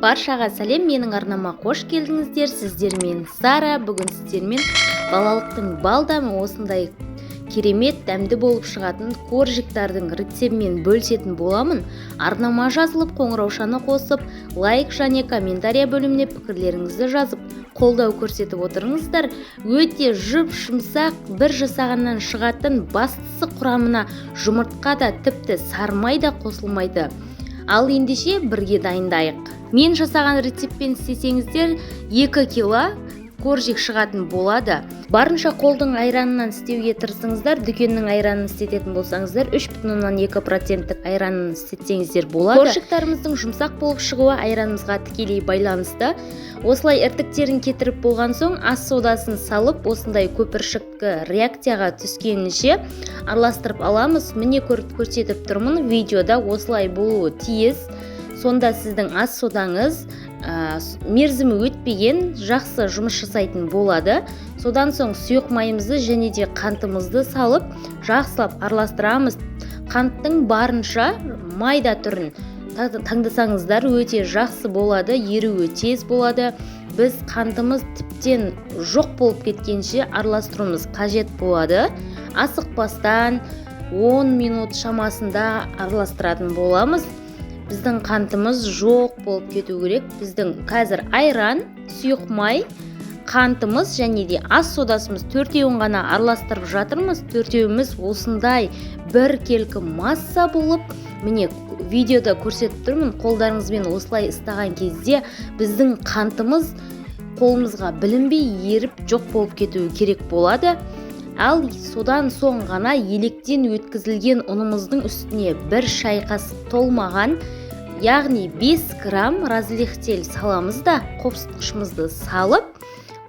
Баршаға сәлем, менің арнама қош келдіңіздер. Сіздермен Сара. Бүгін сіздермен балалықтың балдамы осындай керемет дәмді болып шығатын коржиктардың рецептімен бөлісетін боламын. Арнама жазылып, қоңыраушаны қосып, лайк және комментария бөліміне пікірлеріңізді жазып, қолдау көрсетіп отырыңыздар. Өте жұп-жұмсақ, бір жасағаннан шығатын, бастысы құрамына жұмыртқа да тіпті сармай да қосылмайды. Ал ендеше бірге дайындайық. Мен жасаған рецептпен істесеңіздер 2 кило коржик шығатын болады. Барынша қолдың айранынан істеуге тырысыңыздар. Дүкеннің айранын істететін болсаңыздар 3,2% айранын істетсеңіздер болады. Коржиктарымыздың жұмсақ болып шығуы айранымызға тікелей байланысты. Осылай іртіктерін кетіріп болған соң ас содасын салып, осындай көпіршікті реакцияға түскенінше араластырып аламыз. Міне көрсетіп тұрмын, видеода осылай болуы тиіс. Сонда сіздің ас содаңыз мерзімі өтпеген жақсы жұмыс жасайтын болады. Содан соң сұйық майымызды және де қантымызды салып, жақсылап араластырамыз. Қанттың барынша майда түрін таңдасаңыздар өте жақсы болады, еруі тез болады. Біз қантымыз тіптен жоқ болып кеткенше араластыруымыз қажет болады. Асықпастан 10 минут шамасында араластыратын боламыз. Біздің қантымыз жоқ болып кету керек. Біздің қазір айран, сұйық май, қантымыз және де ас содасымыз 4-еуін ғана араластырып жатырмыз. 4-еуіміз осындай бір келкі масса болып, міне видеода көрсетіп тұрмын. Қолдарыңызбен осылай ұстаған кезде біздің қантымыз қолымызға білінбей еріп жоқ болып кетуі керек болады. Ал содан соң ғана електен өткізілген ұнымыздың үстіне бір шай қасық толмаған, яғни 5 грамм разлихтель саламыз да қопсытқышымызды салып,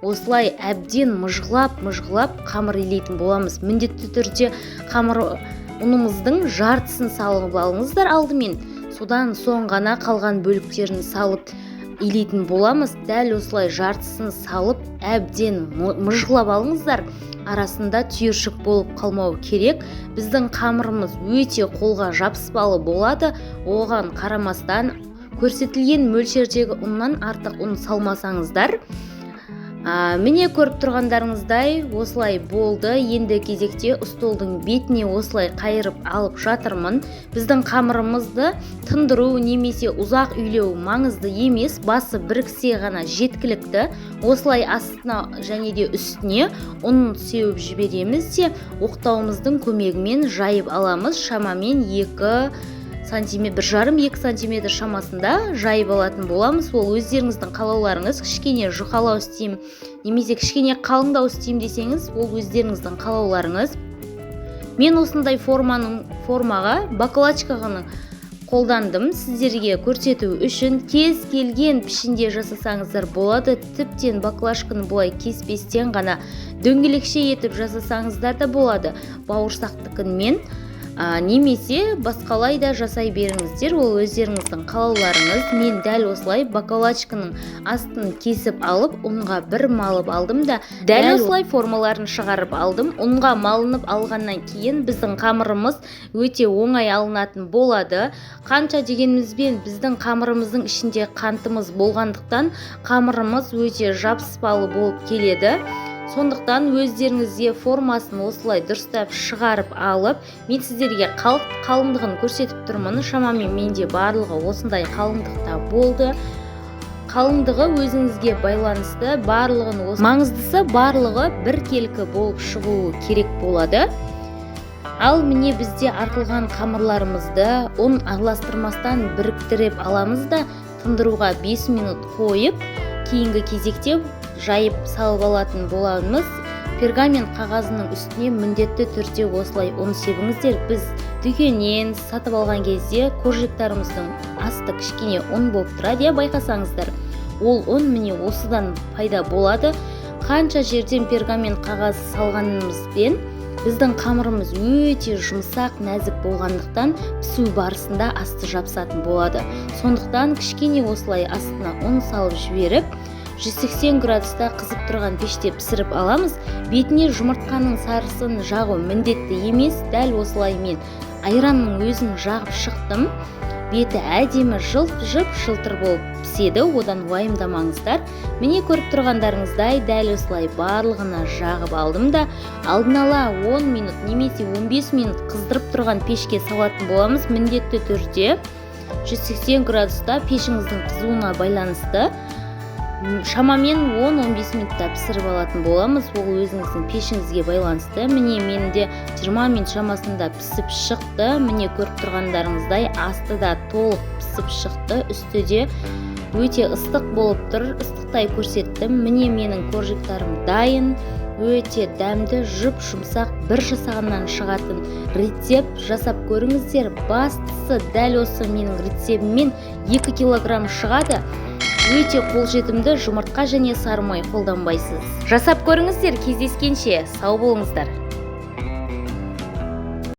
осылай әбден мұжғылап қамыр илейтін боламыз. Міндетті түрде қамыр ұнымыздың жартысын салып алыңыздар алдымен. Содан соң ғана қалған бөліктерін салып илейтін боламыз. Дәл осылай жартысын салып әбден мұжғылап алыңыздар. Арасында түйіршік болып қалмау керек. Біздің қамырымыз өте қолға жабыспалы болады. Оған қарамастан көрсетілген мөлшердегі ұннан артық ұн салмасаңыздар. Міне көріп тұрғандарыңыздай осылай болды. Енді кезекте столдың бетіне осылай қайырып алып жатырмын. Біздің қамырымызды тындыру немесе ұзақ үйлеу маңызды емес, басы біріксе ғана жеткілікті. Осылай астына және де үстіне ұн сеуіп жібереміз де оқтауымыздың көмегімен жайып аламыз. Шамамен 1,5-2 сантиметр шамасында жайып алатын боламыз. Ол өздеріңіздің қалауларыңыз. Кішкене жұқалау істеймін немесе кішкене қалыңдау істеймін десеңіз, ол өздеріңіздің қалауларыңыз. Мен осындай формаға бакалачканы қолдандым. Сіздерге көрсету үшін кез келген пішінде жасасаңыздар болады. Тіптен бакалашканы бұлай кеспестен ғана дөңгелекше етіп жасасаңыздар да болады. Бауырсақтықынмен немесе басқалай да жасай беріңіздер, ол өздеріңіздің қалауларыңыз. Мен дәл осылай бакалачканың астын кесіп алып, ұнға бір малып алдым да, дәл осылай формаларын шығарып алдым. Ұнға малынып алғаннан кейін біздің қамырымыз өте оңай алынатын болады. Қанша дегенімізбен біздің қамырымыздың ішінде қантымыз болғандықтан қамырымыз өте жабыспалы болып келеді. Сондықтан өздеріңізге формасын осылай дұрыстап шығарып алып, мен сіздерге қалыңдығын көрсетіп тұрмын. Шамамен менде барлығы осындай қалыңдықта болды. Қалыңдығы өзіңізге байланысты, маңыздысы барлығы бір келкі болып шығуы керек болады. Ал міне бізде артылған қамырларымызды ұн араластырмастан біріктіріп аламыз да тындыруға 5 минут қойып, кейінгі кезекте жайып салып алатын боламыз. Пергамент қағазының үстіне міндетті түрде осылай ұн себіңіздер. Біз дүкеннен сатып алған кезде коржиктарымыздың асты кішкене ұн болып тұрады, байқасаңыздар. Ол ұн міне осыдан пайда болады. Қанша жерден пергамент қағаз салғанымызбен біздің қамырымыз өте жұмсақ, нәзік болғандықтан пісу барысында асты жабысатын болады. Сондықтан кішкене осылай астына ұн салып жіберіп, 180 градуста қызып тұрған пеште пісіріп аламыз. Бетіне жұмыртқаның сарысын жағу міндетті емес. Дәл осылай мен айранның өзін жағып шықтым. беті әдемі жылтыр болып піседі, одан уайымдамаңыздар. Міне көріп тұрғандарыңыздай дәл осылай барлығына жағып алдым да алдын ала 10 минут немесе 15 минут қыздырып тұрған пешке салатын боламыз. Міндетті түрде 180 градуста пешіңіздің қызуына байланысты шамамен 10-15 минутта пісіріп алатын боламыз. Ол өзіңіздің пешіңізге байланысты. Міне менде 20 минут шамасында пісіп шықты. Міне көріп тұрғандарыңыздай асты да толық пісіп шықты. Үсті де өте ыстық болып тұр. Ыстықтай көрсеттім. Міне менің коржиктарым дайын. Өте дәмді, жұмсақ, бір жасағаннан шығатын рецепт. Жасап көріңіздер. Бастысы дәл осы менің рецептіммен 2 килограмм шығады. Өте қолжетімді, жұмыртқа және сары май қолданбайсыз. Жасап көріңіздер. Кездескенше сау болыңыздар.